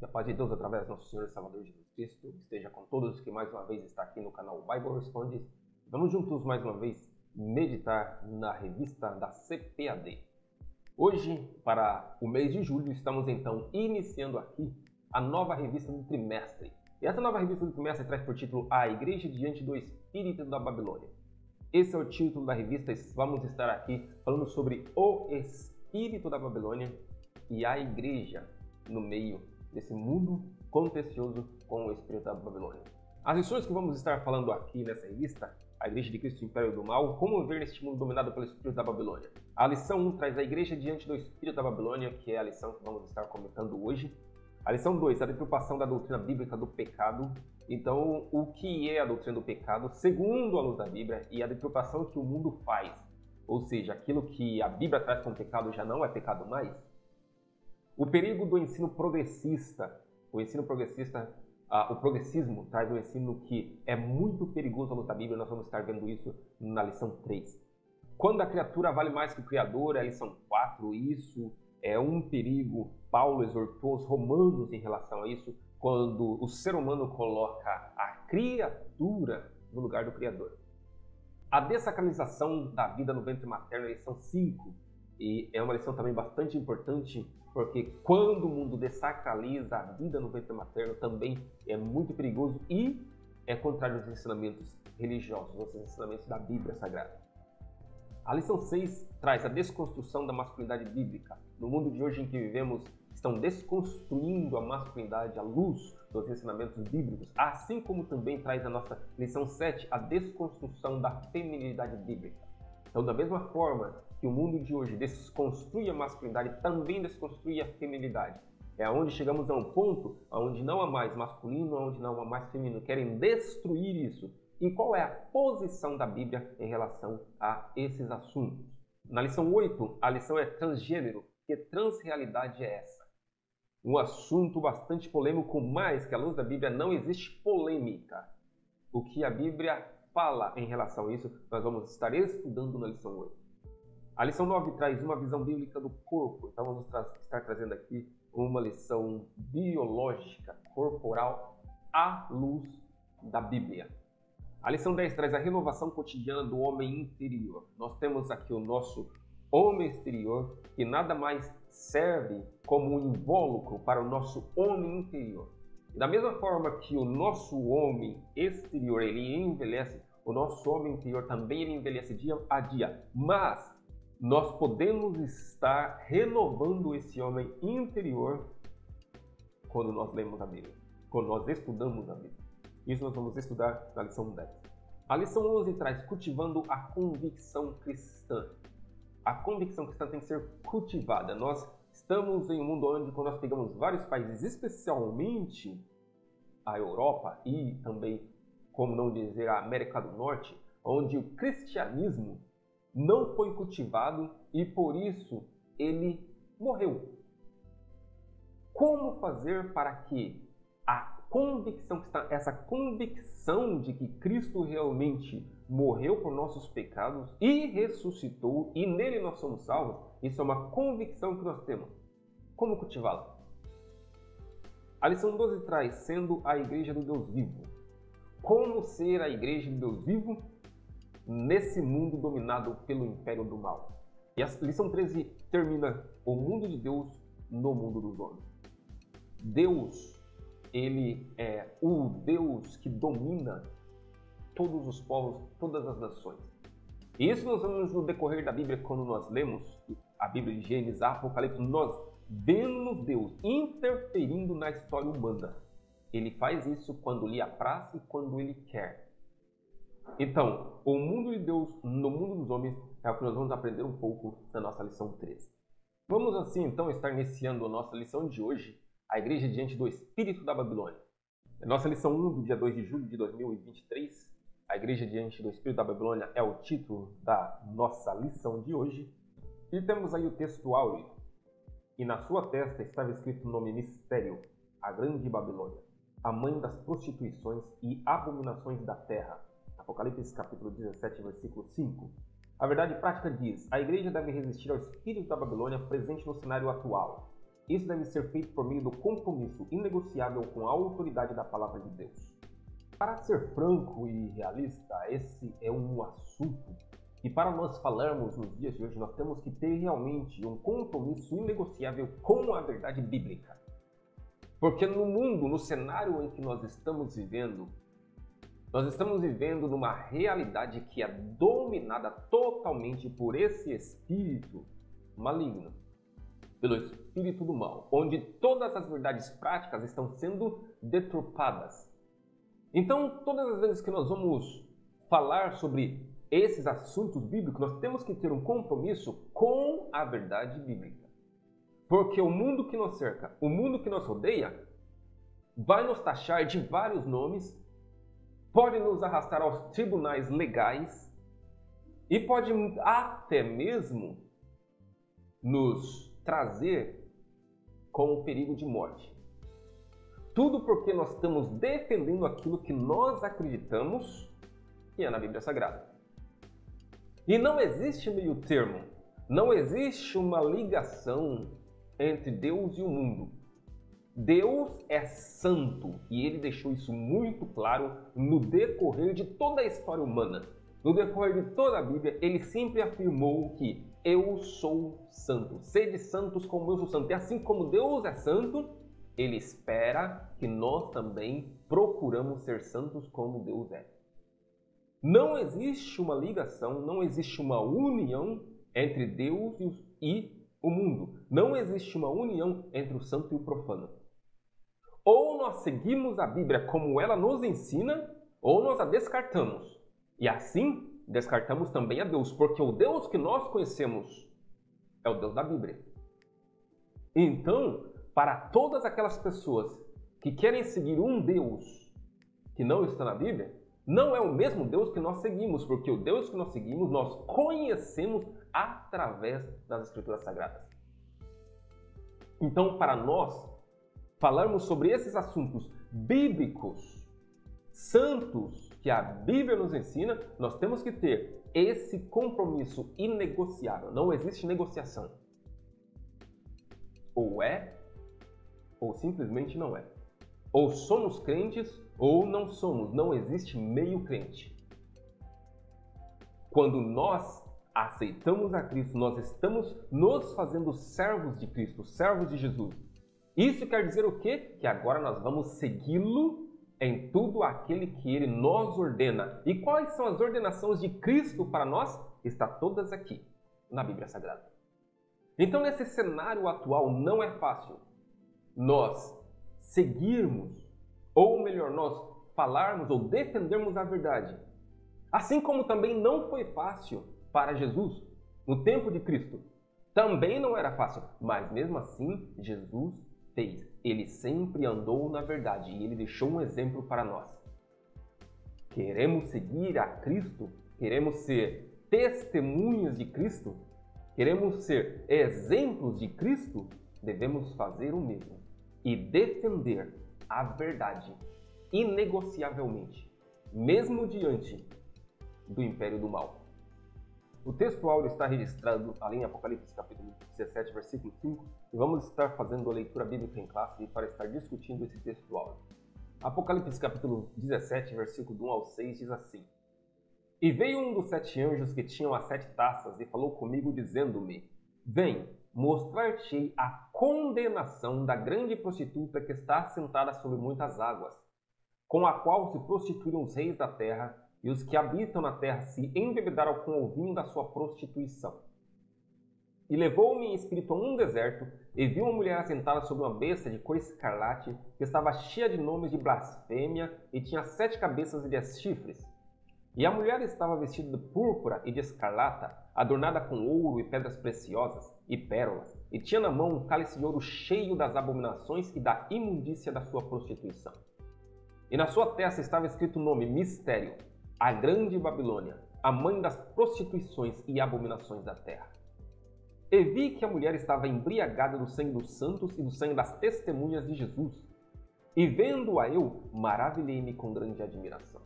Que a paz de Deus, através do nosso Senhor e Salvador Jesus Cristo, esteja com todos que mais uma vez está aqui no canal Bible Responde. Vamos juntos mais uma vez meditar na revista da CPAD. Hoje, para o mês de julho, estamos então iniciando aqui a nova revista do trimestre. E essa nova revista do trimestre traz por título A Igreja Diante do Espírito da Babilônia. Esse é o título da revista e vamos estar aqui falando sobre o Espírito da Babilônia e a Igreja no meio desse mundo contencioso com o Espírito da Babilônia. As lições que vamos estar falando aqui nessa revista, a Igreja de Cristo, o Império do Mal, como viver neste mundo dominado pelo Espírito da Babilônia. A lição 1 traz a Igreja diante do Espírito da Babilônia, que é a lição que vamos estar comentando hoje. A lição 2, a deturpação da doutrina bíblica do pecado. Então, o que é a doutrina do pecado, segundo a luz da Bíblia, e a deturpação que o mundo faz. Ou seja, aquilo que a Bíblia traz como pecado já não é pecado mais. O perigo do ensino progressista. O progressismo traz um ensino que é muito perigoso à luz da Bíblia. Nós vamos estar vendo isso na lição 3. Quando a criatura vale mais que o Criador, é a lição 4. Isso é um perigo. Paulo exortou os romanos em relação a isso, quando o ser humano coloca a criatura no lugar do Criador. A dessacralização da vida no ventre materno é a lição 5. E é uma lição também bastante importante, porque quando o mundo dessacraliza a vida no ventre materno, também é muito perigoso e é contrário aos ensinamentos religiosos, aos ensinamentos da Bíblia Sagrada. A lição 6 traz a desconstrução da masculinidade bíblica. No mundo de hoje em que vivemos, estão desconstruindo a masculinidade à luz dos ensinamentos bíblicos, assim como também traz a nossa lição 7, a desconstrução da feminilidade bíblica. Então, da mesma forma que o mundo de hoje desconstrui a masculinidade, também desconstrui a feminilidade. É onde chegamos a um ponto onde não há mais masculino, onde não há mais feminino. Querem destruir isso. E qual é a posição da Bíblia em relação a esses assuntos? Na lição 8, a lição é transgênero. Que transrealidade é essa? Um assunto bastante polêmico, mas que à luz da Bíblia não existe polêmica. O que a Bíblia fala em relação a isso, nós vamos estar estudando na lição 8. A lição 9 traz uma visão bíblica do corpo. Então vamos estar trazendo aqui uma lição biológica, corporal, à luz da Bíblia. A lição 10 traz a renovação cotidiana do homem interior. Nós temos aqui o nosso homem exterior, que nada mais serve como um invólucro para o nosso homem interior. E da mesma forma que o nosso homem exterior ele envelhece, o nosso homem interior também ele envelhece dia a dia. Mas nós podemos estar renovando esse homem interior quando nós lemos a Bíblia, quando nós estudamos a Bíblia. Isso nós vamos estudar na lição 10. A lição 11 traz cultivando a convicção cristã. A convicção cristã tem que ser cultivada. Nós estamos em um mundo onde, quando nós pegamos vários países, especialmente a Europa e também, como não dizer, a América do Norte, onde o cristianismo não foi cultivado e por isso ele morreu. Como fazer para que a convicção cristã, essa convicção de que Cristo realmente morreu por nossos pecados e ressuscitou e nele nós somos salvos, isso é uma convicção que nós temos. Como cultivá-la? A lição 12 traz sendo a igreja do Deus vivo. Como ser a igreja do Deus vivo nesse mundo dominado pelo império do mal? E a lição 13 termina o mundo de Deus no mundo dos homens. Deus, ele é o Deus que domina todos os povos, todas as nações. E isso nós vamos no decorrer da Bíblia, quando nós lemos a Bíblia de Gênesis, Apocalipse, nós vemos Deus interferindo na história humana. Ele faz isso quando lhe apraz e quando ele quer. Então, o mundo de Deus no mundo dos homens é o que nós vamos aprender um pouco na nossa lição 13. Vamos assim então estar iniciando a nossa lição de hoje, a Igreja diante do Espírito da Babilônia. Nossa lição 1 do dia 2 de julho de 2023, a Igreja diante do Espírito da Babilônia é o título da nossa lição de hoje. E temos aí o texto áureo. E na sua testa estava escrito o nome mistério, a grande Babilônia, a mãe das prostituições e abominações da terra. Apocalipse capítulo 17, versículo 5. A verdade prática diz: a igreja deve resistir ao espírito da Babilônia presente no cenário atual. Isso deve ser feito por meio do compromisso inegociável com a autoridade da palavra de Deus. Para ser franco e realista, esse é um assunto que, para nós falarmos nos dias de hoje, nós temos que ter realmente um compromisso inegociável com a verdade bíblica. Porque no mundo, no cenário em que nós estamos vivendo numa realidade que é dominada totalmente por esse espírito maligno, pelo espírito do mal, onde todas as verdades práticas estão sendo deturpadas. Então, todas as vezes que nós vamos falar sobre esses assuntos bíblicos, nós temos que ter um compromisso com a verdade bíblica. Porque o mundo que nos cerca, o mundo que nos rodeia, vai nos taxar de vários nomes, pode nos arrastar aos tribunais legais e pode até mesmo nos trazer com o perigo de morte. Tudo porque nós estamos defendendo aquilo que nós acreditamos que é na Bíblia Sagrada. E não existe meio termo, não existe uma ligação entre Deus e o mundo. Deus é santo e ele deixou isso muito claro no decorrer de toda a história humana. No decorrer de toda a Bíblia, ele sempre afirmou que eu sou santo. Sede santos como eu sou santo. E assim como Deus é santo, ele espera que nós também procuramos ser santos como Deus é. Não existe uma ligação, não existe uma união entre Deus e o mundo. Não existe uma união entre o santo e o profano. Ou nós seguimos a Bíblia como ela nos ensina, ou nós a descartamos. E assim, descartamos também a Deus, porque o Deus que nós conhecemos é o Deus da Bíblia. Então, para todas aquelas pessoas que querem seguir um Deus que não está na Bíblia, não é o mesmo Deus que nós seguimos, porque o Deus que nós seguimos, nós conhecemos através das Escrituras Sagradas. Então, para nós falarmos sobre esses assuntos bíblicos, santos, que a Bíblia nos ensina, nós temos que ter esse compromisso inegociável. Não existe negociação. Ou é, ou simplesmente não é. Ou somos crentes, ou não somos. Não existe meio crente. Quando nós aceitamos a Cristo, nós estamos nos fazendo servos de Cristo, servos de Jesus. Isso quer dizer o quê? Que agora nós vamos segui-lo em tudo aquele que ele nos ordena. E quais são as ordenações de Cristo para nós? Está todas aqui, na Bíblia Sagrada. Então, nesse cenário atual, não é fácil nós seguirmos, ou melhor, nós falarmos ou defendermos a verdade. Assim como também não foi fácil para Jesus, no tempo de Cristo. Também não era fácil, mas mesmo assim, Jesus fez. Ele sempre andou na verdade e ele deixou um exemplo para nós. Queremos seguir a Cristo? Queremos ser testemunhas de Cristo? Queremos ser exemplos de Cristo? Devemos fazer o mesmo e defender a verdade inegociavelmente, mesmo diante do império do mal. O texto áureo está registrado ali em Apocalipse capítulo 17, versículo 5, e vamos estar fazendo a leitura bíblica em classe para estar discutindo esse texto áureo. Apocalipse capítulo 17, versículo 1 ao 6 diz assim: E veio um dos 7 anjos que tinham as 7 taças e falou comigo dizendo-me: Vem, mostrar-te-ei a condenação da grande prostituta que está assentada sobre muitas águas, com a qual se prostituíram os reis da terra, e os que habitam na terra se embebedaram com o vinho da sua prostituição. E levou-me em espírito a um deserto, e vi uma mulher assentada sobre uma besta de cor escarlate, que estava cheia de nomes de blasfêmia, e tinha 7 cabeças e 10 chifres. E a mulher estava vestida de púrpura e de escarlata, adornada com ouro e pedras preciosas, e pérolas, e tinha na mão um cálice de ouro cheio das abominações e da imundícia da sua prostituição. E na sua testa estava escrito o nome Mistério, a grande Babilônia, a mãe das prostituições e abominações da terra. E vi que a mulher estava embriagada do sangue dos santos e do sangue das testemunhas de Jesus. E vendo-a eu, maravilhei-me com grande admiração.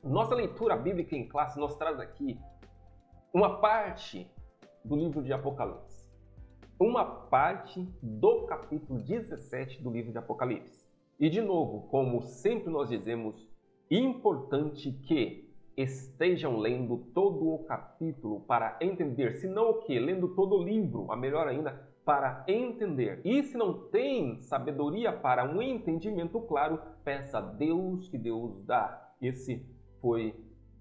Nossa leitura bíblica em classe nos traz aqui uma parte do livro de Apocalipse. uma parte do capítulo 17 do livro de Apocalipse. E de novo, como sempre nós dizemos, importante que estejam lendo todo o capítulo para entender, se não o que? Lendo todo o livro, a melhor ainda, para entender. E se não tem sabedoria para um entendimento claro, peça a Deus que Deus dá. Esse foi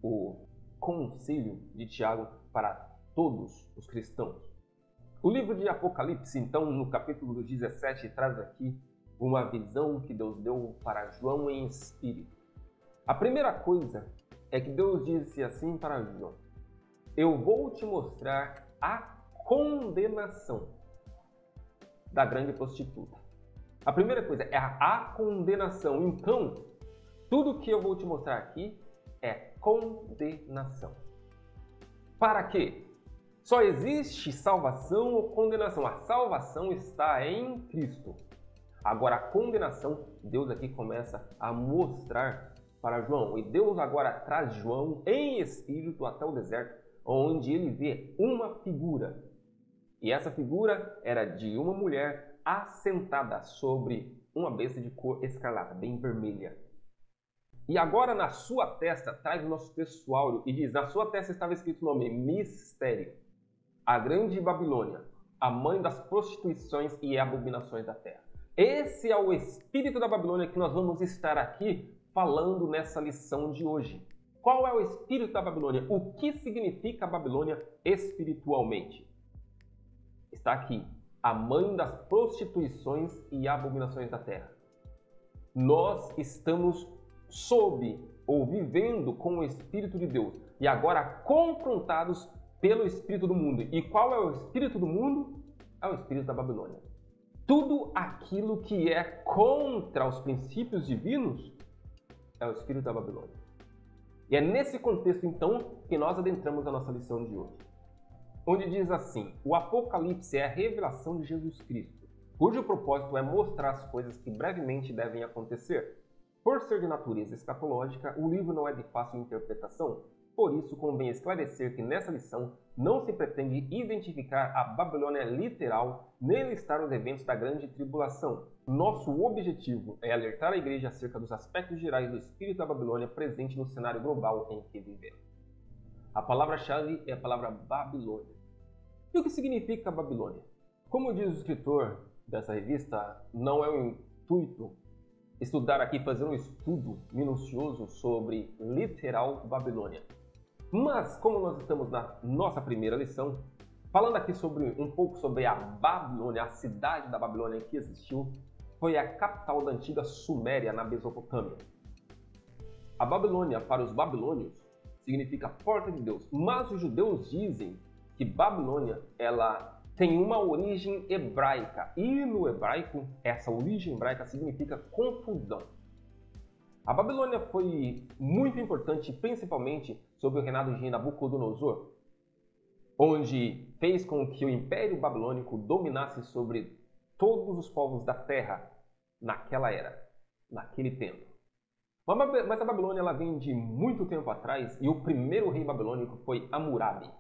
o conselho de Tiago para todos os cristãos. O livro de Apocalipse, então, no capítulo 17, traz aqui uma visão que Deus deu para João em espírito. A primeira coisa é que Deus disse assim para João: eu vou te mostrar a condenação da grande prostituta. A primeira coisa é a condenação. Então, tudo que eu vou te mostrar aqui é condenação. Para quê? Só existe salvação ou condenação. A salvação está em Cristo. Agora, a condenação, Deus aqui começa a mostrar para João. E Deus agora traz João em espírito até o deserto, onde ele vê uma figura. E essa figura era de uma mulher assentada sobre uma besta de cor escarlata, bem vermelha. E agora na sua testa, traz o nosso texto áureo e diz: na sua testa estava escrito o nome Mistério, a grande Babilônia, a mãe das prostituições e abominações da terra. Esse é o espírito da Babilônia que nós vamos estar aqui falando nessa lição de hoje. Qual é o espírito da Babilônia? O que significa a Babilônia espiritualmente? Está aqui, a mãe das prostituições e abominações da terra. Nós estamos sob ou vivendo com o Espírito de Deus e agora confrontados pelo Espírito do mundo. E qual é o Espírito do mundo? É o Espírito da Babilônia. Tudo aquilo que é contra os princípios divinos é o Espírito da Babilônia. E é nesse contexto, então, que nós adentramos a nossa lição de hoje. Onde diz assim: o Apocalipse é a revelação de Jesus Cristo, cujo propósito é mostrar as coisas que brevemente devem acontecer. Por ser de natureza escatológica, o livro não é de fácil interpretação. Por isso, convém esclarecer que nessa lição não se pretende identificar a Babilônia literal nem listar os eventos da grande tribulação. Nosso objetivo é alertar a igreja acerca dos aspectos gerais do espírito da Babilônia presente no cenário global em que vivemos. A palavra-chave é a palavra Babilônia. E o que significa Babilônia? Como diz o escritor dessa revista, não é o intuito estudar aqui, fazer um estudo minucioso sobre literal Babilônia. Mas, como nós estamos na nossa primeira lição, falando aqui um pouco sobre a Babilônia, a cidade da Babilônia que existiu, foi a capital da antiga Suméria, na Mesopotâmia. A Babilônia, para os babilônios, significa porta de Deus, mas os judeus dizem que Babilônia ela tem uma origem hebraica, e no hebraico, essa origem hebraica significa confusão. A Babilônia foi muito importante, principalmente sob o reinado de Nabucodonosor, onde fez com que o Império Babilônico dominasse sobre todos os povos da terra naquela era, naquele tempo. Mas a Babilônia ela vem de muito tempo atrás e o primeiro rei babilônico foi Hammurabi.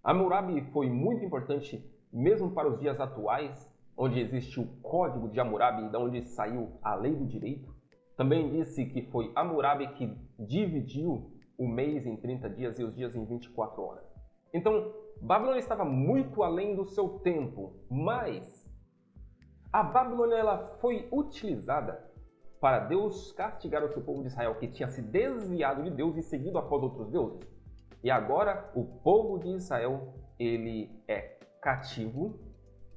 Hammurabi foi muito importante mesmo para os dias atuais, onde existe o Código de Hammurabi, de onde saiu a lei do direito. Também disse que foi Hammurabi que dividiu o mês em 30 dias e os dias em 24 horas. Então, Babilônia estava muito além do seu tempo, mas a Babilônia ela foi utilizada para Deus castigar o seu povo de Israel, que tinha se desviado de Deus e seguido após outros deuses. E agora o povo de Israel ele é cativo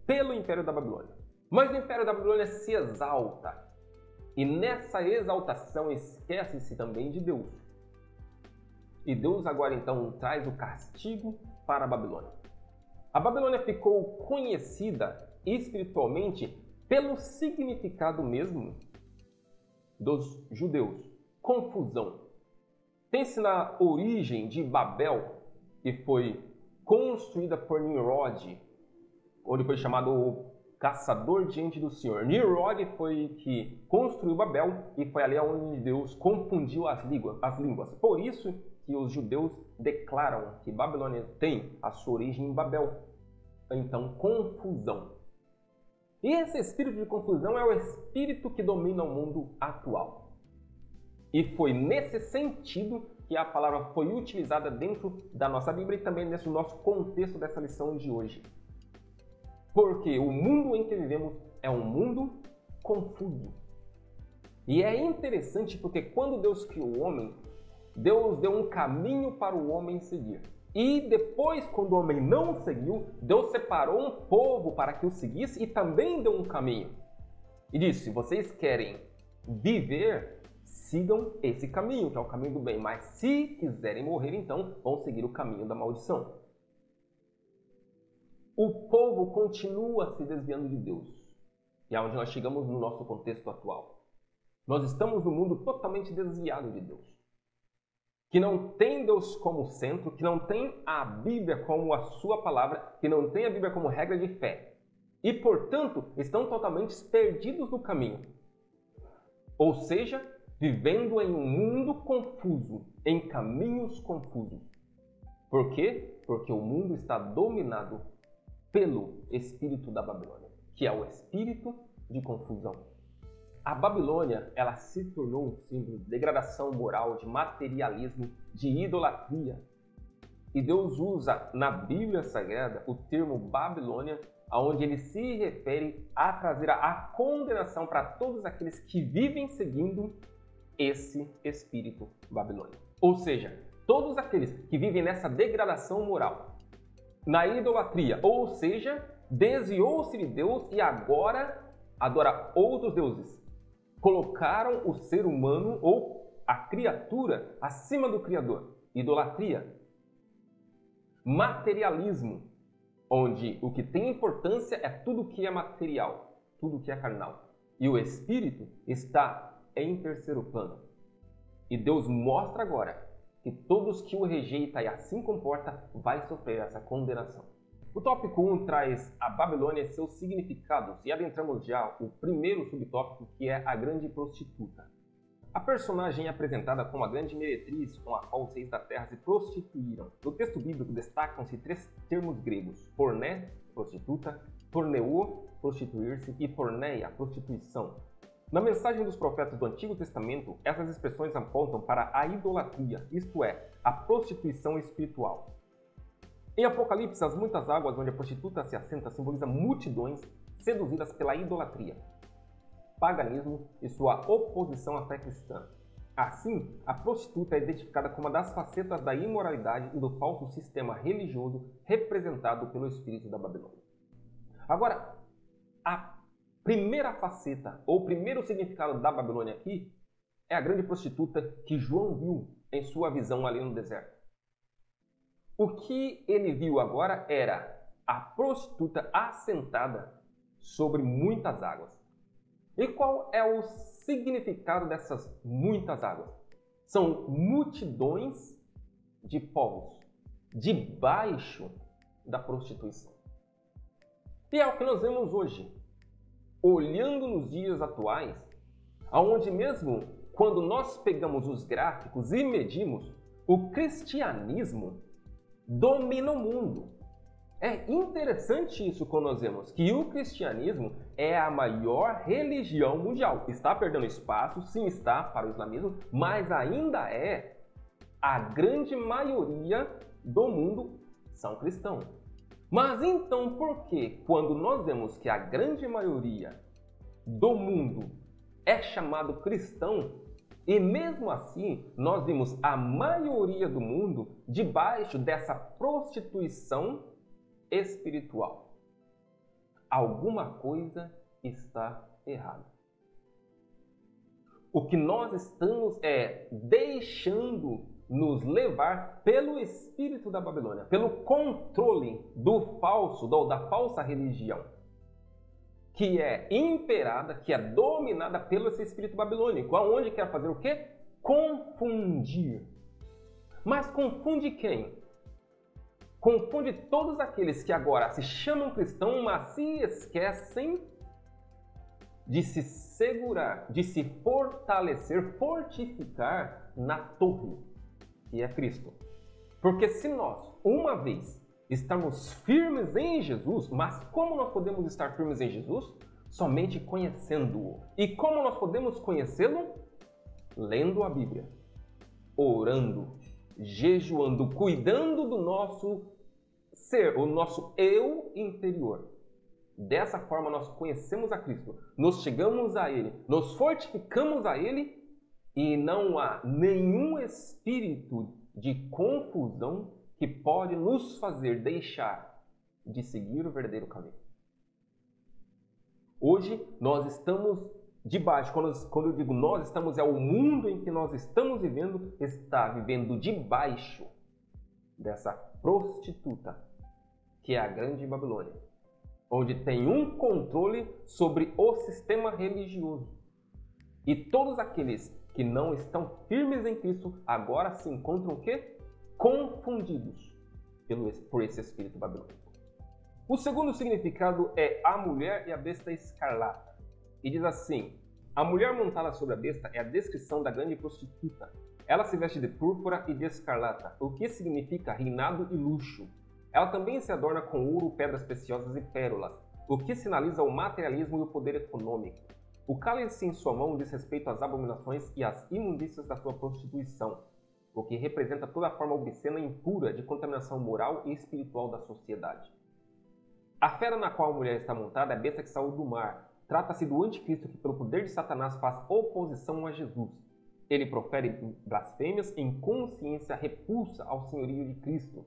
pelo Império da Babilônia. Mas o Império da Babilônia se exalta. E nessa exaltação esquece-se também de Deus. E Deus agora então traz o castigo para a Babilônia. A Babilônia ficou conhecida espiritualmente pelo significado mesmo dos judeus: confusão. Pense na origem de Babel, que foi construída por Nimrod, onde foi chamado o caçador diante do Senhor. Nimrod foi que construiu Babel e foi ali onde Deus confundiu as línguas. Por isso que os judeus declaram que Babilônia tem a sua origem em Babel. então, confusão. E esse espírito de confusão é o espírito que domina o mundo atual. E foi nesse sentido que a palavra foi utilizada dentro da nossa Bíblia e também nesse nosso contexto dessa lição de hoje. Porque o mundo em que vivemos é um mundo confuso. E é interessante porque quando Deus criou o homem, Deus deu um caminho para o homem seguir. E depois, quando o homem não seguiu, Deus separou um povo para que o seguisse e também deu um caminho. E disse, se vocês querem viver, sigam esse caminho, que é o caminho do bem. Mas se quiserem morrer, então vão seguir o caminho da maldição. O povo continua se desviando de Deus. E é onde nós chegamos no nosso contexto atual. Nós estamos num mundo totalmente desviado de Deus. Que não tem Deus como centro, que não tem a Bíblia como a sua palavra, que não tem a Bíblia como regra de fé. E, portanto, estão totalmente perdidos no caminho. Ou seja, vivendo em um mundo confuso, em caminhos confusos. Por quê? Porque o mundo está dominado pelo espírito da Babilônia, que é o espírito de confusão. A Babilônia, ela se tornou um símbolo de degradação moral, de materialismo, de idolatria. E Deus usa na Bíblia Sagrada o termo Babilônia, onde ele se refere a trazer a condenação para todos aqueles que vivem seguindo esse espírito babilônico. Ou seja, todos aqueles que vivem nessa degradação moral, na idolatria, ou seja, desviou-se de Deus e agora adora outros deuses. Colocaram o ser humano ou a criatura acima do Criador. Idolatria. Materialismo, onde o que tem importância é tudo que é material, tudo que é carnal. E o espírito está em terceiro plano. E Deus mostra agora que todos que o rejeitam e assim comporta vai sofrer essa condenação. O tópico 1 traz a Babilônia e seus significados e adentramos já o primeiro subtópico, que é a grande prostituta. A personagem é apresentada como a grande meretriz com a qual os reis da terra se prostituíram. No texto bíblico destacam-se 3 termos gregos: porné, prostituta, porneô, prostituir-se e porneia, prostituição. Na mensagem dos profetas do Antigo Testamento, essas expressões apontam para a idolatria, isto é, a prostituição espiritual. Em Apocalipse, as muitas águas onde a prostituta se assenta simboliza multidões seduzidas pela idolatria, paganismo e sua oposição à fé cristã. Assim, a prostituta é identificada como uma das facetas da imoralidade e do falso sistema religioso representado pelo espírito da Babilônia. Agora, a primeira faceta, ou primeiro significado da Babilônia aqui, é a grande prostituta que João viu em sua visão ali no deserto. O que ele viu agora era a prostituta assentada sobre muitas águas. E qual é o significado dessas muitas águas? São multidões de povos debaixo da prostituição. E é o que nós vemos hoje, olhando nos dias atuais, onde mesmo quando nós pegamos os gráficos e medimos, o cristianismo domina o mundo. É interessante isso quando nós vemos que o cristianismo é a maior religião mundial. Está perdendo espaço, sim está, para o islamismo, mas ainda é a grande maioria do mundo são cristãos. Mas então por que quando nós vemos que a grande maioria do mundo é chamado cristão, e mesmo assim, nós vimos a maioria do mundo debaixo dessa prostituição espiritual? Alguma coisa está errada. O que nós estamos deixando nos levar pelo espírito da Babilônia, pelo controle do falso, da falsa religião, que é imperada, que é dominada pelo esse espírito babilônico, aonde quer fazer o quê? Confundir. Mas confunde quem? Confunde todos aqueles que agora se chamam cristãos, mas se esquecem de se segurar, de se fortalecer, fortificar na torre, que é Cristo. Porque se nós, uma vez, Estamos firmes em Jesus, mas como nós podemos estar firmes em Jesus? Somente conhecendo-o. E como nós podemos conhecê-lo? Lendo a Bíblia, orando, jejuando, cuidando do nosso ser, o nosso eu interior. Dessa forma nós conhecemos a Cristo, nos chegamos a Ele, nos fortificamos a Ele e não há nenhum espírito de confusão que pode nos fazer deixar de seguir o verdadeiro caminho. Hoje nós estamos debaixo, quando eu digo nós estamos, é o mundo em que nós estamos vivendo, está vivendo debaixo dessa prostituta, que é a Grande Babilônia, onde tem um controle sobre o sistema religioso. E todos aqueles que não estão firmes em Cristo agora se encontram o quê? Confundidos por esse espírito babilônico. O segundo significado é a mulher e a besta escarlata. E diz assim: a mulher montada sobre a besta é a descrição da grande prostituta. Ela se veste de púrpura e de escarlata, o que significa reinado e luxo. Ela também se adorna com ouro, pedras preciosas e pérolas, o que sinaliza o materialismo e o poder econômico. O cálice em sua mão diz respeito às abominações e às imundícias da sua prostituição, o que representa toda a forma obscena e impura de contaminação moral e espiritual da sociedade. A fera na qual a mulher está montada é a besta que saiu do mar. Trata-se do anticristo que, pelo poder de Satanás, faz oposição a Jesus. Ele profere blasfêmias em consciência repulsa ao senhorio de Cristo.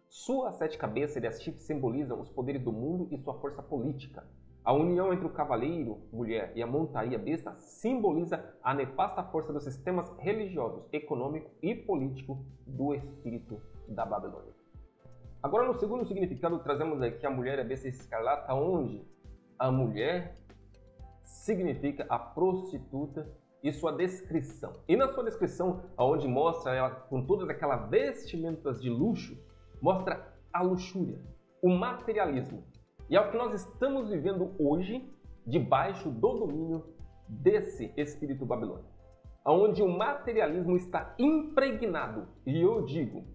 Suas 7 cabeças e 10 chifres simbolizam os poderes do mundo e sua força política. A união entre o cavaleiro, mulher, e a montaria besta simboliza a nefasta força dos sistemas religiosos, econômico e político do espírito da Babilônia. Agora, no segundo significado, trazemos aqui a mulher e a besta escarlata, onde a mulher significa a prostituta e sua descrição. E na sua descrição, onde mostra ela com todas aquelas vestimentas de luxo, mostra a luxúria, o materialismo. E é o que nós estamos vivendo hoje, debaixo do domínio desse espírito babilônico, onde o materialismo está impregnado, e eu digo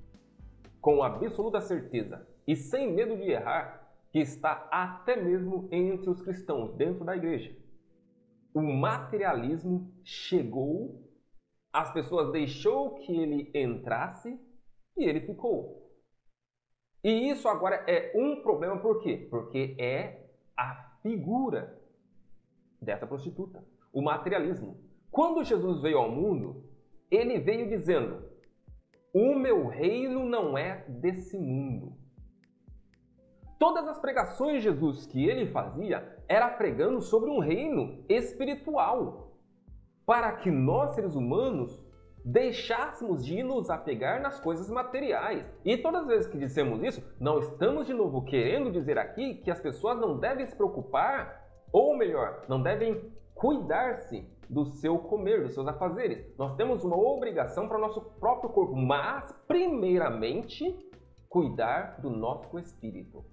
com absoluta certeza e sem medo de errar, que está até mesmo entre os cristãos, dentro da igreja. O materialismo chegou, as pessoas deixou que ele entrasse e ele ficou. E isso agora é um problema, por quê? Porque é a figura dessa prostituta, o materialismo. Quando Jesus veio ao mundo, ele veio dizendo: o meu reino não é desse mundo. Todas as pregações de Jesus que ele fazia era pregando sobre um reino espiritual, para que nós, seres humanos, deixássemos de nos apegar nas coisas materiais. E todas as vezes que dissemos isso, não estamos de novo querendo dizer aqui que as pessoas não devem se preocupar, ou melhor, não devem cuidar-se do seu comer, dos seus afazeres. Nós temos uma obrigação para o nosso próprio corpo, mas primeiramente cuidar do nosso espírito.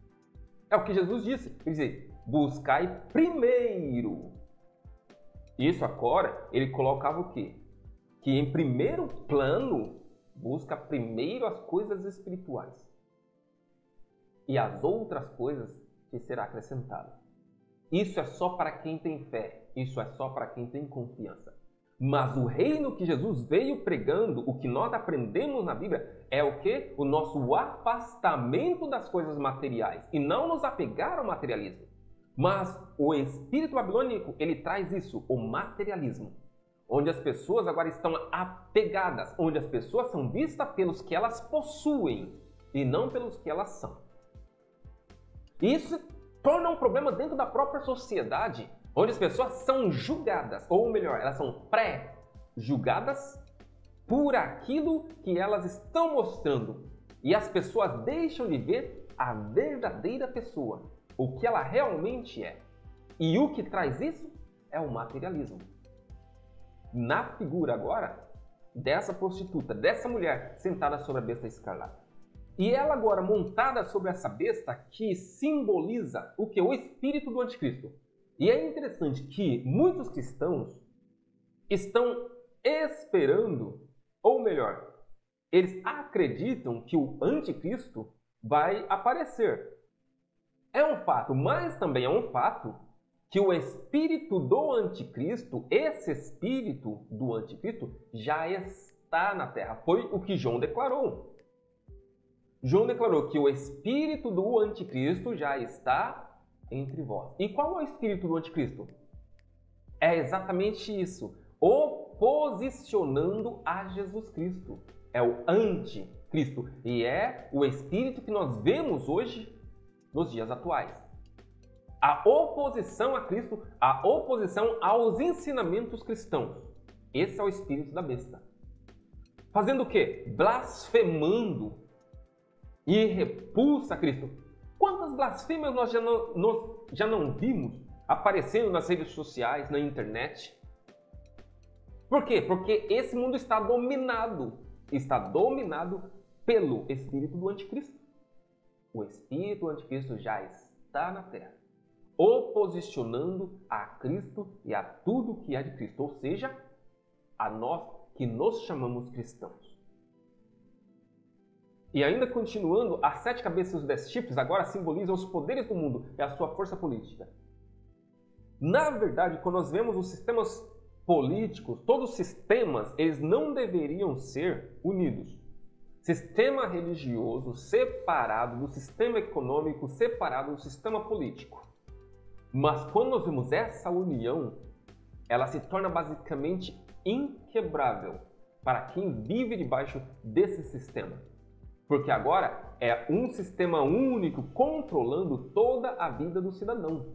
É o que Jesus disse, quer dizer, buscai primeiro. Isso agora, ele colocava o quê? Que em primeiro plano, busca primeiro as coisas espirituais. E as outras coisas te será acrescentado. Isso é só para quem tem fé. Isso é só para quem tem confiança. Mas o reino que Jesus veio pregando, o que nós aprendemos na Bíblia, é o quê? O nosso afastamento das coisas materiais. E não nos apegar ao materialismo. Mas o espírito babilônico, ele traz isso, o materialismo. Onde as pessoas agora estão apegadas, onde as pessoas são vistas pelos que elas possuem e não pelos que elas são. Isso torna um problema dentro da própria sociedade, onde as pessoas são julgadas, ou melhor, elas são pré-julgadas por aquilo que elas estão mostrando. E as pessoas deixam de ver a verdadeira pessoa, o que ela realmente é. E o que traz isso é o materialismo. Na figura agora dessa prostituta, dessa mulher sentada sobre a besta escarlata. E ela agora montada sobre essa besta que simboliza o que? O espírito do anticristo. E é interessante que muitos cristãos estão esperando, ou melhor, eles acreditam que o anticristo vai aparecer. É um fato, mas também é um fato que o espírito do anticristo, esse espírito do anticristo, já está na terra. Foi o que João declarou. João declarou que o espírito do anticristo já está entre vós. E qual é o espírito do anticristo? É exatamente isso. Oposicionando a Jesus Cristo. É o anticristo. E é o espírito que nós vemos hoje nos dias atuais. A oposição a Cristo, a oposição aos ensinamentos cristãos. Esse é o espírito da besta. Fazendo o quê? Blasfemando e repulsa a Cristo. Quantas blasfêmias nós já não vimos aparecendo nas redes sociais, na internet? Por quê? Porque esse mundo está dominado pelo espírito do anticristo. O espírito do anticristo já está na terra, oposicionando a Cristo e a tudo que é de Cristo, ou seja, a nós que nos chamamos cristãos. E ainda continuando, as 7 cabeças e os 10 chifres agora simbolizam os poderes do mundo e a sua força política. Na verdade, quando nós vemos os sistemas políticos, todos os sistemas, eles não deveriam ser unidos. Sistema religioso separado do sistema econômico, separado do sistema político. Mas quando nós vemos essa união, ela se torna basicamente inquebrável para quem vive debaixo desse sistema. Porque agora é um sistema único controlando toda a vida do cidadão.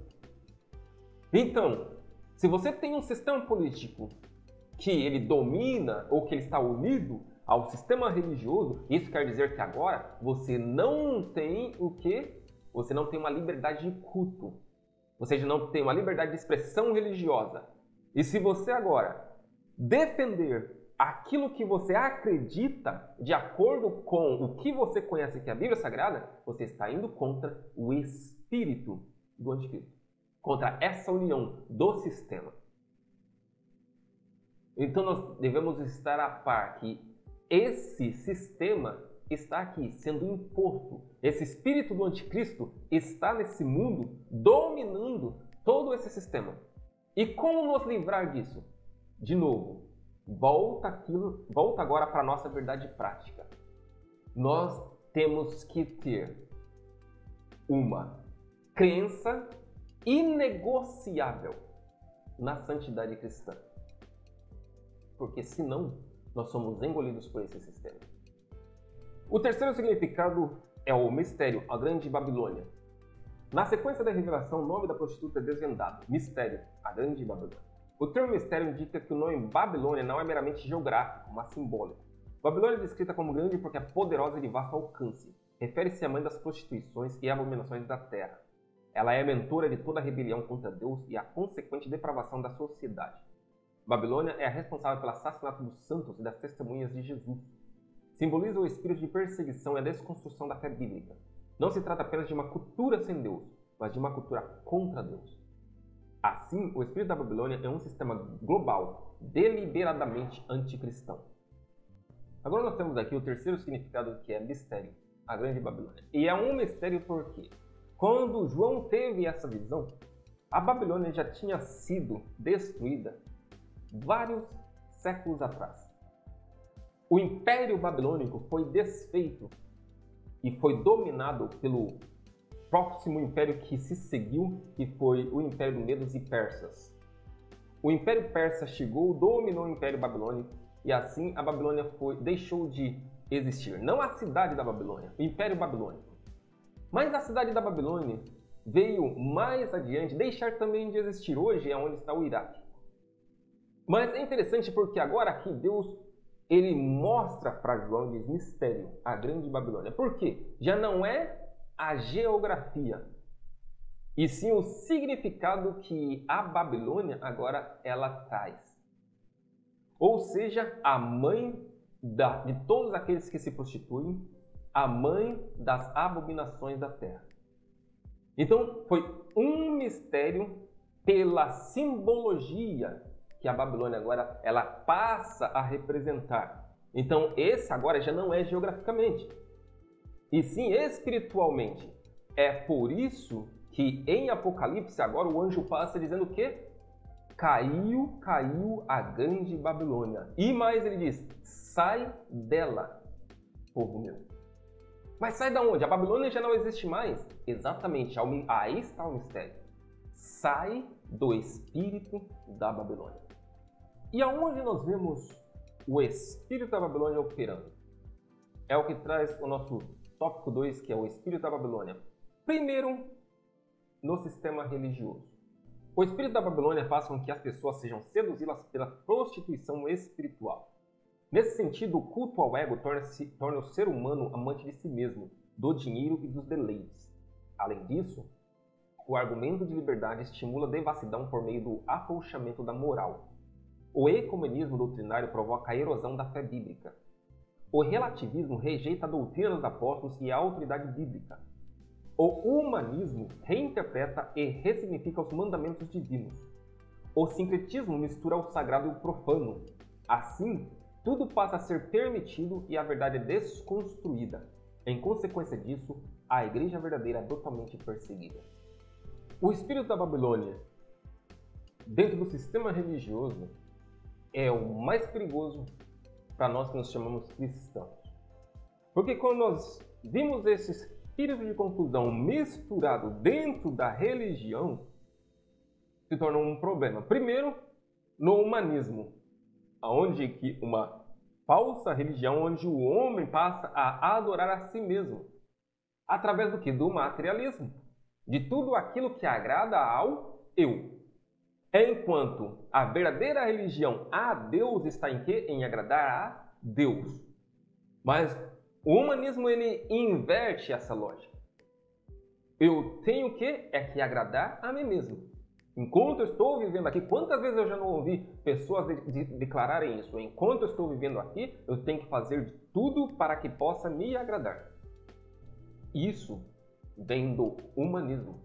Então, se você tem um sistema político que ele domina ou que ele está unido ao sistema religioso, isso quer dizer que agora você não tem o quê? Você não tem uma liberdade de culto. Você não tem uma liberdade de expressão religiosa. E se você agora defender aquilo que você acredita de acordo com o que você conhece que é a Bíblia Sagrada, você está indo contra o espírito do anticristo. Contra essa união do sistema. Então nós devemos estar a par que esse sistema está aqui sendo imposto. Esse espírito do anticristo está nesse mundo dominando todo esse sistema. E como nos livrar disso? De novo, volta agora para a nossa verdade prática. Nós temos que ter uma crença inegociável na santidade cristã. Porque senão nós somos engolidos por esse sistema. O terceiro significado é o mistério, a grande Babilônia. Na sequência da revelação, o nome da prostituta é desvendado. Mistério, a grande Babilônia. O termo mistério indica que o nome Babilônia não é meramente geográfico, mas simbólico. Babilônia é descrita como grande porque é poderosa e de vasto alcance. Refere-se à mãe das prostituições e abominações da terra. Ela é a mentora de toda a rebelião contra Deus e a consequente depravação da sociedade. Babilônia é a responsável pelo assassinato dos santos e das testemunhas de Jesus. Simboliza o espírito de perseguição e a desconstrução da fé bíblica. Não se trata apenas de uma cultura sem Deus, mas de uma cultura contra Deus. Assim, o espírito da Babilônia é um sistema global, deliberadamente anticristão. Agora nós temos aqui o terceiro significado, que é mistério, a grande Babilônia. E é um mistério porque, quando João teve essa visão, a Babilônia já tinha sido destruída vários séculos atrás. O Império Babilônico foi desfeito e foi dominado pelo próximo império que se seguiu, que foi o Império dos Medos e Persas. O Império Persa chegou, dominou o Império Babilônico e assim a Babilônia deixou de existir. Não a cidade da Babilônia, o Império Babilônico. Mas a cidade da Babilônia veio mais adiante deixar também de existir. Hoje é onde está o Iraque. Mas é interessante porque agora aqui Deus ele mostra para João e diz mistério, a grande Babilônia. Por quê? Já não é a geografia, e sim o significado que a Babilônia agora ela traz. Ou seja, a mãe de todos aqueles que se prostituem, a mãe das abominações da terra. Então, foi um mistério pela simbologia que a Babilônia agora ela passa a representar. Então, esse agora já não é geograficamente. e sim espiritualmente. É por isso que em Apocalipse agora o anjo passa dizendo o quê? Caiu a grande Babilônia. E mais ele diz, sai dela, povo meu. Mas sai da onde? A Babilônia já não existe mais. Exatamente, aí está o mistério. Sai do espírito da Babilônia. E aonde nós vemos o espírito da Babilônia operando? É o que traz o nosso tópico 2, que é o espírito da Babilônia. Primeiro, no sistema religioso. O espírito da Babilônia faz com que as pessoas sejam seduzidas pela prostituição espiritual. Nesse sentido, o culto ao ego torna o ser humano amante de si mesmo, do dinheiro e dos deleites. Além disso, o argumento de liberdade estimula a devassidão por meio do afrouxamento da moral. O ecumenismo doutrinário provoca a erosão da fé bíblica. O relativismo rejeita a doutrina dos apóstolos e a autoridade bíblica. O humanismo reinterpreta e ressignifica os mandamentos divinos. O sincretismo mistura o sagrado e o profano. Assim, tudo passa a ser permitido e a verdade é desconstruída. Em consequência disso, a igreja verdadeira é totalmente perseguida. O espírito da Babilônia, dentro do sistema religioso, é o mais perigoso para nós que nos chamamos cristãos. Porque quando nós vimos esse espírito de confusão misturado dentro da religião, se torna um problema. Primeiro, no humanismo, onde que uma falsa religião, onde o homem passa a adorar a si mesmo. Através do que? Do materialismo. De tudo aquilo que agrada ao eu. Enquanto a verdadeira religião a Deus está em quê? Em agradar a Deus. Mas o humanismo, ele inverte essa lógica. Eu tenho o quê? É que agradar a mim mesmo. Enquanto eu estou vivendo aqui, quantas vezes eu já não ouvi pessoas declararem isso? Enquanto eu estou vivendo aqui, eu tenho que fazer de tudo para que possa me agradar. Isso vem do humanismo,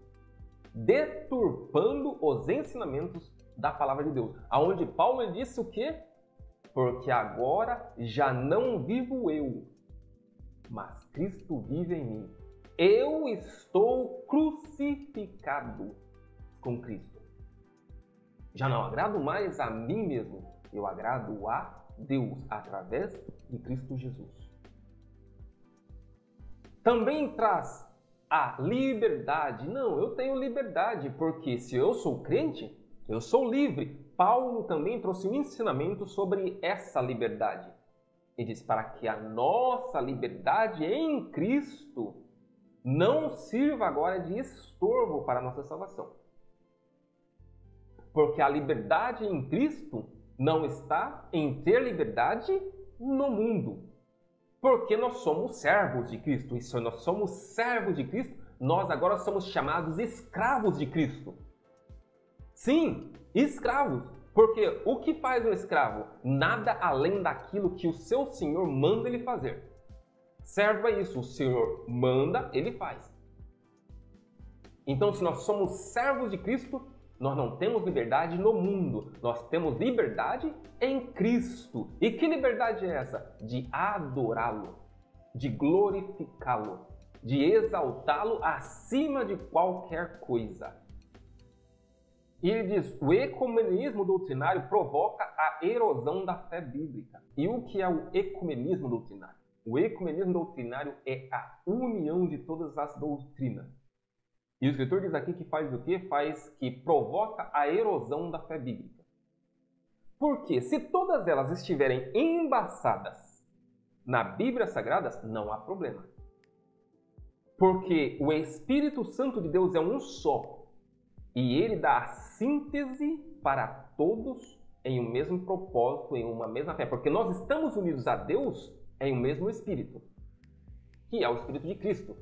deturpando os ensinamentos da palavra de Deus. Aonde Paulo disse o quê? Porque agora já não vivo eu, mas Cristo vive em mim. Eu estou crucificado com Cristo. Já não agrado mais a mim mesmo, eu agrado a Deus através de Cristo Jesus. Também traz a liberdade. Não, eu tenho liberdade, porque se eu sou crente, eu sou livre. Paulo também trouxe um ensinamento sobre essa liberdade. Ele diz para que a nossa liberdade em Cristo não sirva agora de estorvo para a nossa salvação. Porque a liberdade em Cristo não está em ter liberdade no mundo. Porque nós somos servos de Cristo. E se nós somos servos de Cristo, nós agora somos chamados escravos de Cristo. Sim, escravos. Porque o que faz um escravo? Nada além daquilo que o seu senhor manda ele fazer. Servo é isso, o senhor manda, ele faz. Então, se nós somos servos de Cristo, nós não temos liberdade no mundo, nós temos liberdade em Cristo. E que liberdade é essa? De adorá-lo, de glorificá-lo, de exaltá-lo acima de qualquer coisa. E ele diz, o ecumenismo doutrinário provoca a erosão da fé bíblica. E o que é o ecumenismo doutrinário? O ecumenismo doutrinário é a união de todas as doutrinas. E o escritor diz aqui que faz o quê? Faz que provoca a erosão da fé bíblica. Porque se todas elas estiverem embaçadas na Bíblia Sagrada, não há problema. Porque o Espírito Santo de Deus é um só. E ele dá a síntese para todos em um mesmo propósito, em uma mesma fé. Porque nós estamos unidos a Deus em um mesmo Espírito, que é o Espírito de Cristo.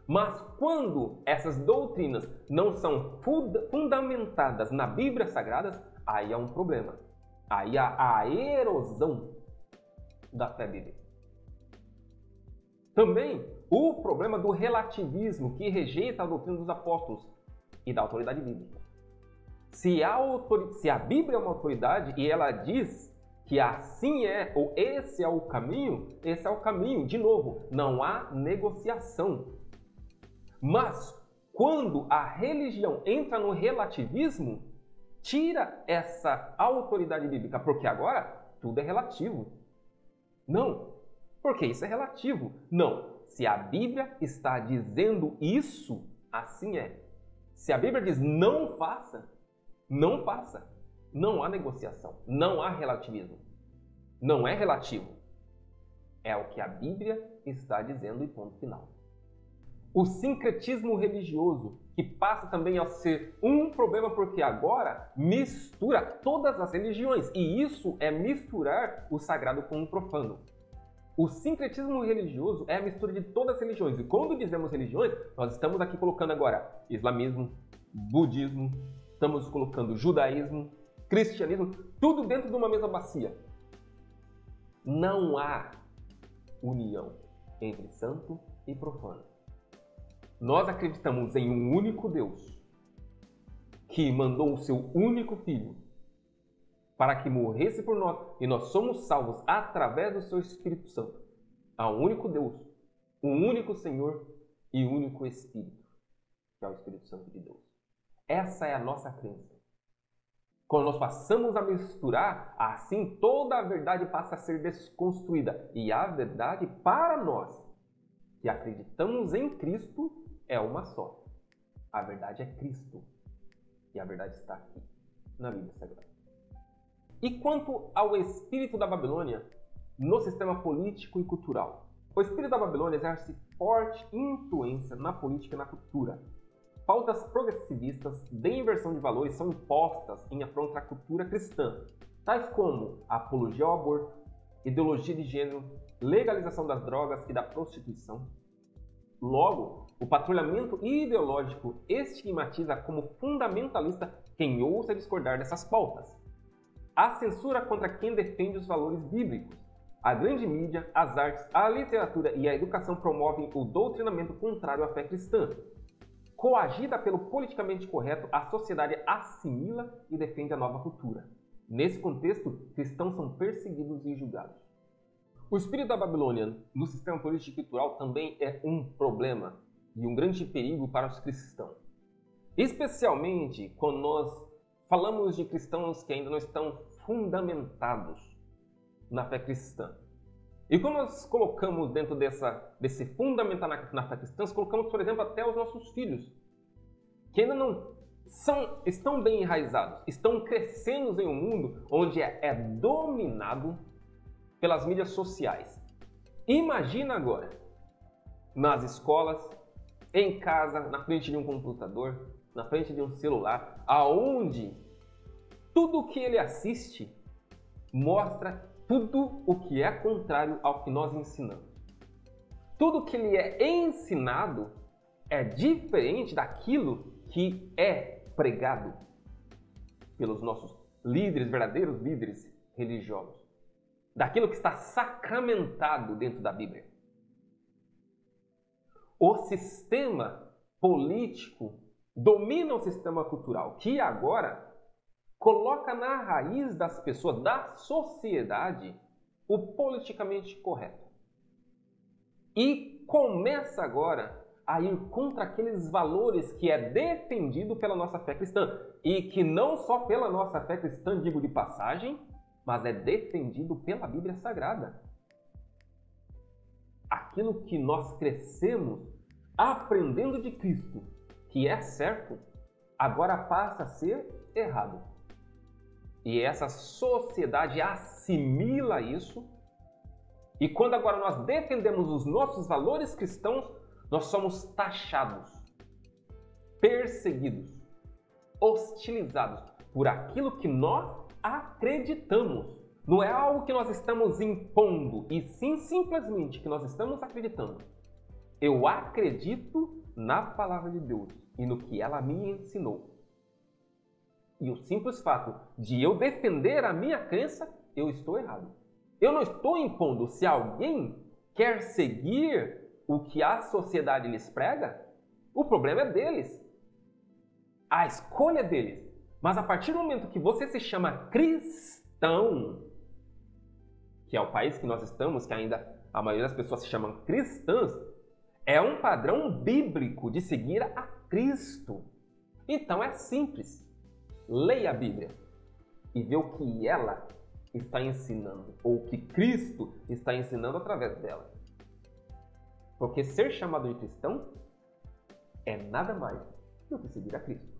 Mas quando essas doutrinas não são fundamentadas na Bíblia Sagrada, aí há um problema. Aí há a erosão da fé bíblica. Também o problema do relativismo, que rejeita a doutrina dos apóstolos e da autoridade bíblica. Se a Bíblia é uma autoridade e ela diz que assim é, ou esse é o caminho, esse é o caminho. De novo, não há negociação. Mas quando a religião entra no relativismo, tira essa autoridade bíblica, porque agora tudo é relativo. Não, porque isso é relativo. Não, se a Bíblia está dizendo isso, assim é. Se a Bíblia diz não faça, não faça. Não há negociação, não há relativismo. Não é relativo. É o que a Bíblia está dizendo e ponto final. O sincretismo religioso, que passa também a ser um problema porque agora mistura todas as religiões. E isso é misturar o sagrado com o profano. O sincretismo religioso é a mistura de todas as religiões. E quando dizemos religiões, nós estamos aqui colocando agora islamismo, budismo, estamos colocando judaísmo, cristianismo, tudo dentro de uma mesma bacia. Não há união entre santo e profano. Nós acreditamos em um único Deus que mandou o seu único Filho para que morresse por nós e nós somos salvos através do seu Espírito Santo. Há um único Deus, um único Senhor e um único Espírito, que é o Espírito Santo de Deus. Essa é a nossa crença. Quando nós passamos a misturar, assim toda a verdade passa a ser desconstruída. E a verdade para nós, que acreditamos em Cristo, é uma só. A verdade é Cristo. E a verdade está aqui, na Bíblia Sagrada. E quanto ao espírito da Babilônia no sistema político e cultural? O espírito da Babilônia exerce forte influência na política e na cultura. Pautas progressivistas de inversão de valores são impostas em afronta à cultura cristã, tais como a apologia ao aborto, ideologia de gênero, legalização das drogas e da prostituição. Logo, o patrulhamento ideológico estigmatiza como fundamentalista quem ousa discordar dessas pautas. A censura contra quem defende os valores bíblicos. A grande mídia, as artes, a literatura e a educação promovem o doutrinamento contrário à fé cristã. Coagida pelo politicamente correto, a sociedade assimila e defende a nova cultura. Nesse contexto, cristãos são perseguidos e julgados. O espírito da Babilônia no sistema político e cultural também é um problema e um grande perigo para os cristãos. Especialmente quando nós falamos de cristãos que ainda não estão fundamentados na fé cristã. E quando nós colocamos dentro desse fundamental na fé cristã, nós colocamos, por exemplo, até os nossos filhos, que ainda não estão bem enraizados, estão crescendo em um mundo onde é dominado pelas mídias sociais. Imagina agora, nas escolas, em casa, na frente de um computador, na frente de um celular, aonde tudo o que ele assiste mostra tudo o que é contrário ao que nós ensinamos. Tudo que lhe é ensinado é diferente daquilo que é pregado pelos nossos líderes, verdadeiros líderes religiosos. Daquilo que está sacramentado dentro da Bíblia. O sistema político domina o sistema cultural, que agora coloca na raiz das pessoas, da sociedade, o politicamente correto. E começa agora a ir contra aqueles valores que é defendido pela nossa fé cristã. E que não só pela nossa fé cristã, digo de passagem, mas é defendido pela Bíblia Sagrada. Aquilo que nós crescemos aprendendo de Cristo, que é certo, agora passa a ser errado. E essa sociedade assimila isso. E quando agora nós defendemos os nossos valores cristãos, nós somos taxados, perseguidos, hostilizados por aquilo que nós acreditamos. Não é algo que nós estamos impondo, e sim simplesmente que nós estamos acreditando. Eu acredito na palavra de Deus e no que ela me ensinou. E o simples fato de eu defender a minha crença, eu estou errado. Eu não estou impondo. Se alguém quer seguir o que a sociedade lhes prega, o problema é deles. A escolha é deles. Mas a partir do momento que você se chama cristão, que é o país que nós estamos, que ainda a maioria das pessoas se chamam cristãs, é um padrão bíblico de seguir a Cristo. Então é simples. Leia a Bíblia e vê o que ela está ensinando, ou o que Cristo está ensinando através dela. Porque ser chamado de cristão é nada mais do que seguir a Cristo.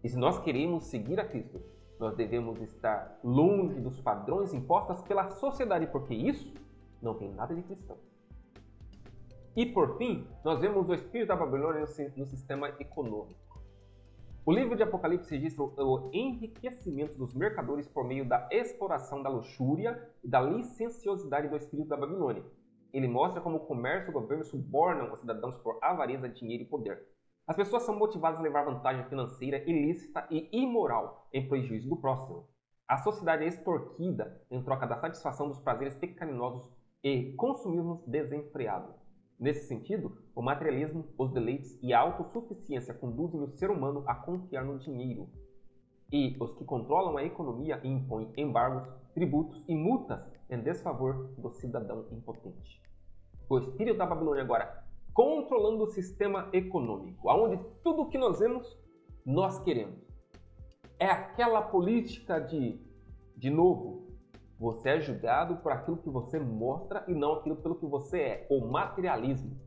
E se nós queremos seguir a Cristo, nós devemos estar longe dos padrões impostos pela sociedade, porque isso não tem nada de cristão. E por fim, nós vemos o espírito da Babilônia no sistema econômico. O livro de Apocalipse registra o enriquecimento dos mercadores por meio da exploração da luxúria e da licenciosidade do espírito da Babilônia. Ele mostra como o comércio e o governo subornam os cidadãos por avareza, dinheiro e poder. As pessoas são motivadas a levar vantagem financeira ilícita e imoral em prejuízo do próximo. A sociedade é extorquida em troca da satisfação dos prazeres pecaminosos e consumismo desenfreado. Nesse sentido, o materialismo, os deleites e a autossuficiência conduzem o ser humano a confiar no dinheiro. E os que controlam a economia impõem embargos, tributos e multas em desfavor do cidadão impotente. O espírito da Babilônia agora controlando o sistema econômico, onde tudo o que nós vemos, nós queremos. É aquela política de novo, você é julgado por aquilo que você mostra e não aquilo pelo que você é. O materialismo.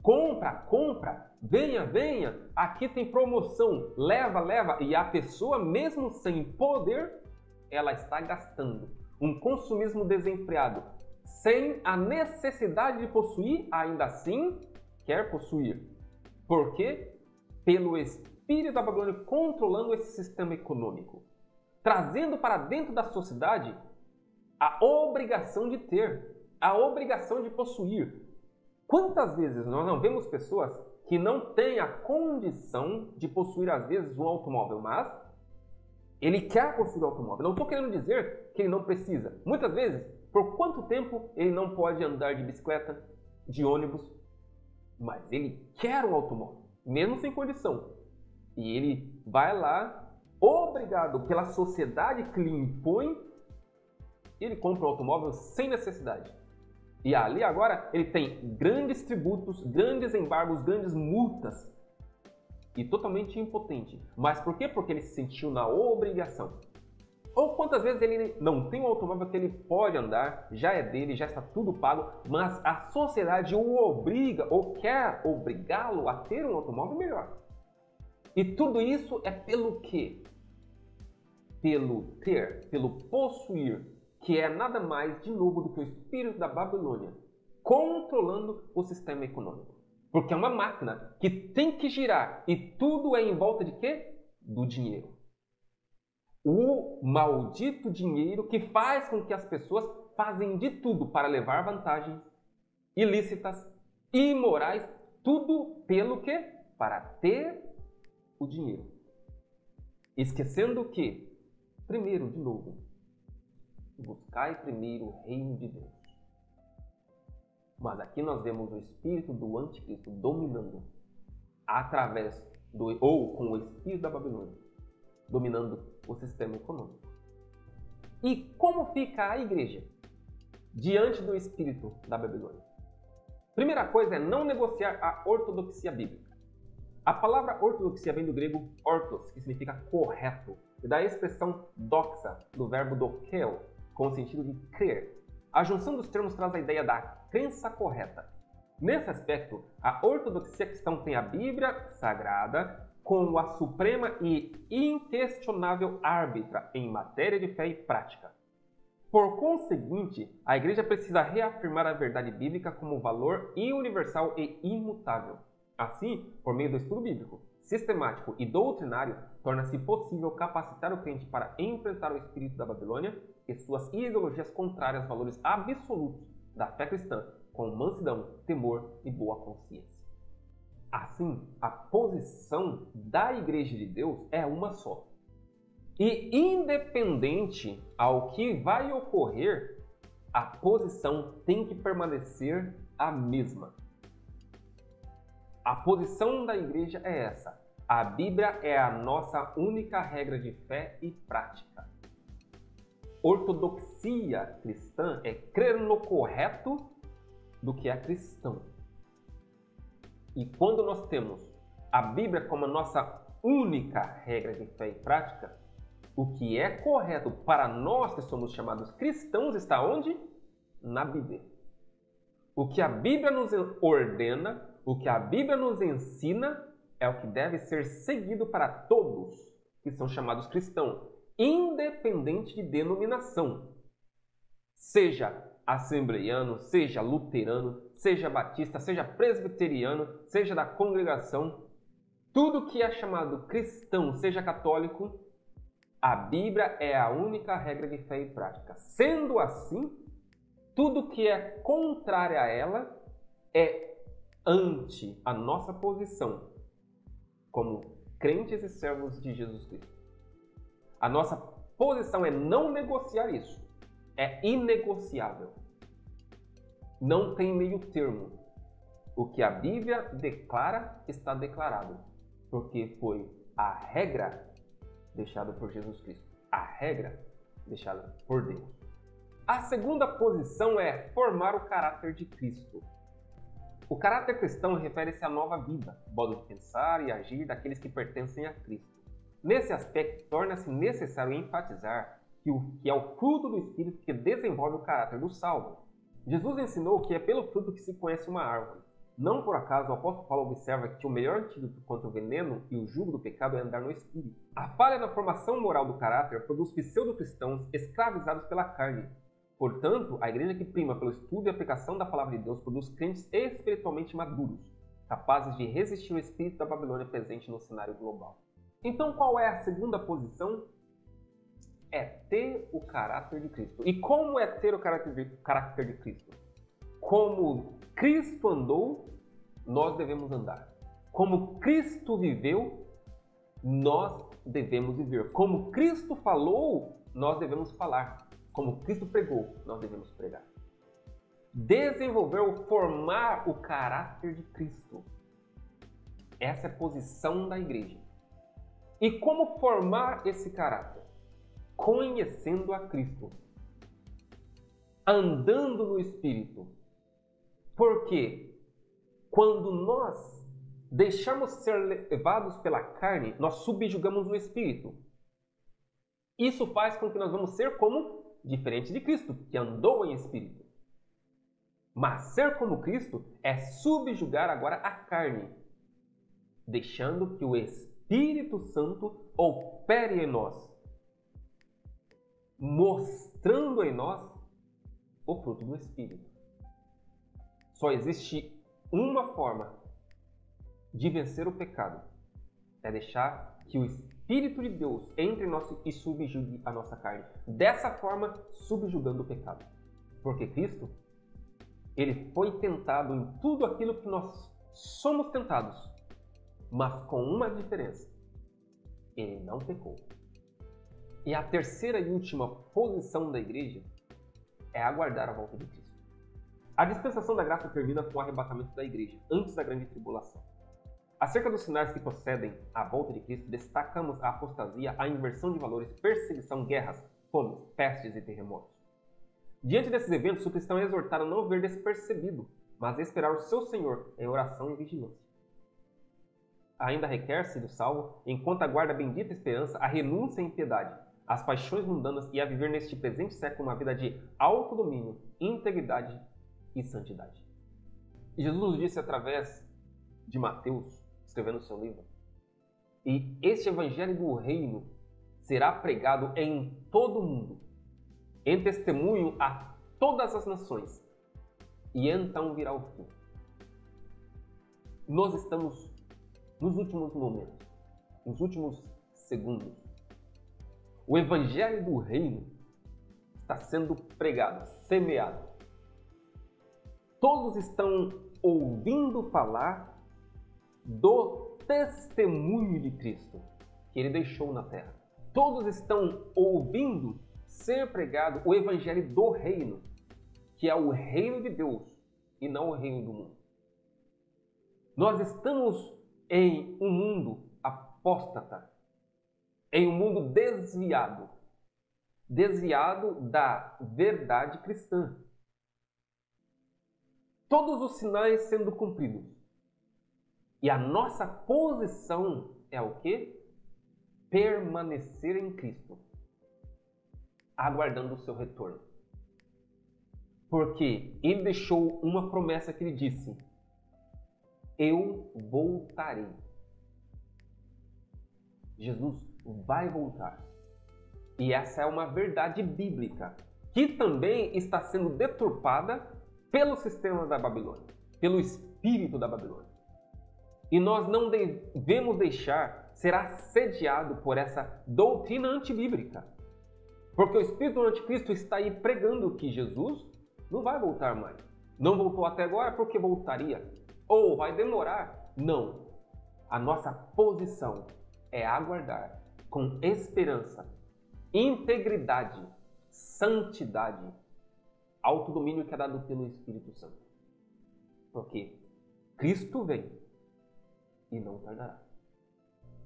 Compra, compra, venha, venha, aqui tem promoção, leva, leva. E a pessoa, mesmo sem poder, ela está gastando. Um consumismo desenfreado, sem a necessidade de possuir, ainda assim quer possuir. Por quê? Pelo espírito da Babilônia controlando esse sistema econômico, trazendo para dentro da sociedade a obrigação de ter, a obrigação de possuir. Quantas vezes nós não vemos pessoas que não têm a condição de possuir, às vezes, um automóvel, mas ele quer possuir um automóvel. Não estou querendo dizer que ele não precisa. Muitas vezes, por quanto tempo ele não pode andar de bicicleta, de ônibus, mas ele quer um automóvel, mesmo sem condição. E ele vai lá, obrigado pela sociedade que lhe impõe, ele compra um automóvel sem necessidade. E ali agora ele tem grandes tributos, grandes embargos, grandes multas. E totalmente impotente. Mas por quê? Porque ele se sentiu na obrigação. Ou quantas vezes ele não tem um automóvel que ele pode andar, já é dele, já está tudo pago, mas a sociedade o obriga ou quer obrigá-lo a ter um automóvel melhor. E tudo isso é pelo quê? Pelo ter, pelo possuir, que é nada mais, de novo, do que o espírito da Babilônia, controlando o sistema econômico. Porque é uma máquina que tem que girar, e tudo é em volta de quê? Do dinheiro. O maldito dinheiro que faz com que as pessoas fazem de tudo para levar vantagens ilícitas, imorais, tudo pelo quê? Para ter o dinheiro. Esquecendo que, primeiro, de novo, buscai primeiro o reino de Deus. Mas aqui nós vemos o espírito do anticristo dominando através ou com o espírito da Babilônia, dominando o sistema econômico. E como fica a igreja diante do espírito da Babilônia? Primeira coisa é não negociar a ortodoxia bíblica. A palavra ortodoxia vem do grego ortos, que significa correto, e da expressão doxa, do verbo dokeo, com o sentido de crer. A junção dos termos traz a ideia da crença correta. Nesse aspecto, a ortodoxia cristã tem a Bíblia Sagrada como a suprema e inquestionável árbitra em matéria de fé e prática. Por conseguinte, a Igreja precisa reafirmar a verdade bíblica como valor universal e imutável. Assim, por meio do estudo bíblico, sistemático e doutrinário, torna-se possível capacitar o crente para enfrentar o espírito da Babilônia e suas ideologias contrárias aos valores absolutos da fé cristã, com mansidão, temor e boa consciência. Assim, a posição da Igreja de Deus é uma só. E independente ao que vai ocorrer, a posição tem que permanecer a mesma. A posição da igreja é essa. A Bíblia é a nossa única regra de fé e prática. ortodoxia cristã é crer no correto do que é cristão. E quando nós temos a Bíblia como a nossa única regra de fé e prática, o que é correto para nós que somos chamados cristãos está onde? Na Bíblia. O que a Bíblia nos ordena, o que a Bíblia nos ensina, é o que deve ser seguido para todos que são chamados cristãos, independente de denominação. Seja assembleiano, seja luterano, seja batista, seja presbiteriano, seja da congregação, tudo que é chamado cristão, seja católico, a Bíblia é a única regra de fé e prática. Sendo assim, tudo que é contrário a ela é ante a nossa posição como crentes e servos de Jesus Cristo. A nossa posição é não negociar isso. É inegociável. Não tem meio termo. O que a Bíblia declara está declarado, porque foi a regra deixada por Jesus Cristo. A regra deixada por Deus. A segunda posição é formar o caráter de Cristo. O caráter cristão refere-se à nova vida, modo de pensar e agir daqueles que pertencem a Cristo. Nesse aspecto, torna-se necessário enfatizar que é o fruto do Espírito que desenvolve o caráter do salvo. Jesus ensinou que é pelo fruto que se conhece uma árvore. Não por acaso o apóstolo Paulo observa que o melhor antídoto contra o veneno e o jugo do pecado é andar no Espírito. A falha na formação moral do caráter produz pseudo-cristãos escravizados pela carne. Portanto, a igreja que prima pelo estudo e aplicação da palavra de Deus produz crentes espiritualmente maduros, capazes de resistir ao espírito da Babilônia presente no cenário global. Então, qual é a segunda posição? É ter o caráter de Cristo. E como é ter o caráter de Cristo? Como Cristo andou, nós devemos andar. Como Cristo viveu, nós devemos viver. Como Cristo falou, nós devemos falar. Como Cristo pregou, nós devemos pregar. Desenvolver ou formar o caráter de Cristo. Essa é a posição da igreja. E como formar esse caráter? Conhecendo a Cristo. Andando no Espírito. Porque quando nós deixamos ser levados pela carne, nós subjugamos o Espírito. Isso faz com que nós vamos ser como diferente de Cristo, que andou em Espírito. Mas ser como Cristo é subjugar agora a carne, deixando que o Espírito Santo opere em nós, mostrando em nós o fruto do Espírito. Só existe uma forma de vencer o pecado, é deixar que o Espírito de Deus entre em nós e subjugue a nossa carne. Dessa forma, subjugando o pecado. Porque Cristo, Ele foi tentado em tudo aquilo que nós somos tentados, mas com uma diferença. Ele não pecou. E a terceira e última posição da igreja é aguardar a volta de Cristo. A dispensação da graça termina com o arrebatamento da igreja, antes da grande tribulação. Acerca dos sinais que procedem à volta de Cristo, destacamos a apostasia, a inversão de valores, perseguição, guerras, fomes, pestes e terremotos. Diante desses eventos, o cristão é exortado a não ver despercebido, mas a esperar o seu Senhor em oração e vigilância. Ainda requer-se do salvo, enquanto aguarda a bendita esperança, a renúncia à impiedade, às paixões mundanas e a viver neste presente século uma vida de autodomínio, integridade e santidade. E Jesus nos disse através de Mateus, escrevendo o seu livro, e este evangelho do reino será pregado em todo o mundo, em testemunho a todas as nações, e então virá o fim. Nós estamos nos últimos momentos, nos últimos segundos. O evangelho do reino está sendo pregado, semeado. Todos estão ouvindo falar do testemunho de Cristo que Ele deixou na terra. Todos estão ouvindo ser pregado o evangelho do reino, que é o reino de Deus e não o reino do mundo. Nós estamos em um mundo apóstata, em um mundo desviado desviado da verdade cristã. Todos os sinais sendo cumpridos. E a nossa posição é o quê? Permanecer em Cristo, aguardando o seu retorno. Porque ele deixou uma promessa que ele disse: eu voltarei. Jesus vai voltar. E essa é uma verdade bíblica, que também está sendo deturpada pelo sistema da Babilônia, pelo espírito da Babilônia. E nós não devemos deixar ser assediado por essa doutrina antibíblica. Porque o espírito do anticristo está aí pregando que Jesus não vai voltar mais. Não voltou até agora porque voltaria. Ou vai demorar. Não. A nossa posição é aguardar com esperança, integridade, santidade, autodomínio que é dado pelo Espírito Santo. Porque Cristo vem e não tardará.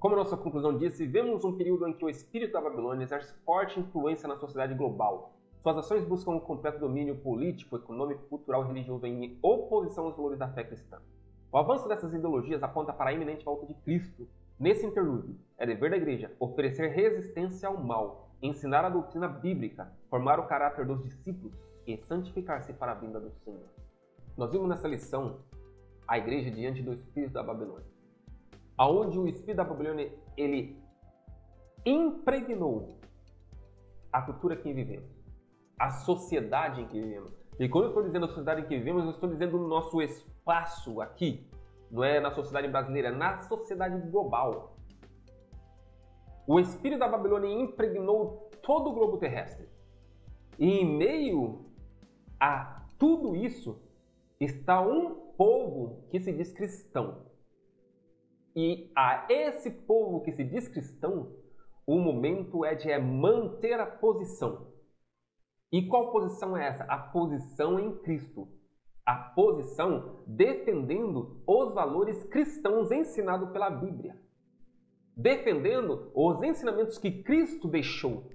Como a nossa conclusão disse, vivemos um período em que o espírito da Babilônia exerce forte influência na sociedade global. Suas ações buscam um completo domínio político, econômico, cultural e religioso em oposição aos valores da fé cristã. O avanço dessas ideologias aponta para a iminente volta de Cristo. Nesse interlúdio, é dever da Igreja oferecer resistência ao mal, ensinar a doutrina bíblica, formar o caráter dos discípulos e santificar-se para a vinda do Senhor. Nós vimos nessa lição a Igreja diante do espírito da Babilônia, aonde o espírito da Babilônia ele impregnou a cultura em que vivemos, a sociedade em que vivemos. E quando eu estou dizendo a sociedade em que vivemos, eu estou dizendo no nosso espaço aqui. Não é na sociedade brasileira, é na sociedade global. O espírito da Babilônia impregnou todo o globo terrestre. E em meio a tudo isso está um povo que se diz cristão. E a esse povo que se diz cristão, o momento é de manter a posição. E qual posição é essa? A posição em Cristo. A posição defendendo os valores cristãos ensinados pela Bíblia. Defendendo os ensinamentos que Cristo deixou.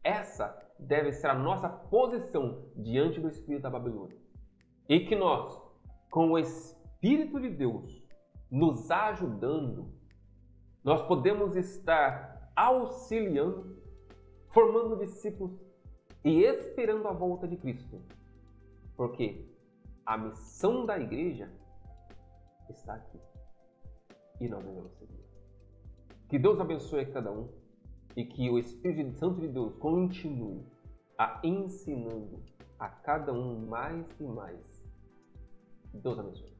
Essa deve ser a nossa posição diante do espírito da Babilônia. E que nós, com o Espírito de Deus nos ajudando, nós podemos estar auxiliando, formando discípulos e esperando a volta de Cristo. Porque a missão da igreja está aqui. E nós devemos seguir. Que Deus abençoe a cada um e que o Espírito Santo de Deus continue a ensinando a cada um mais e mais. Deus abençoe.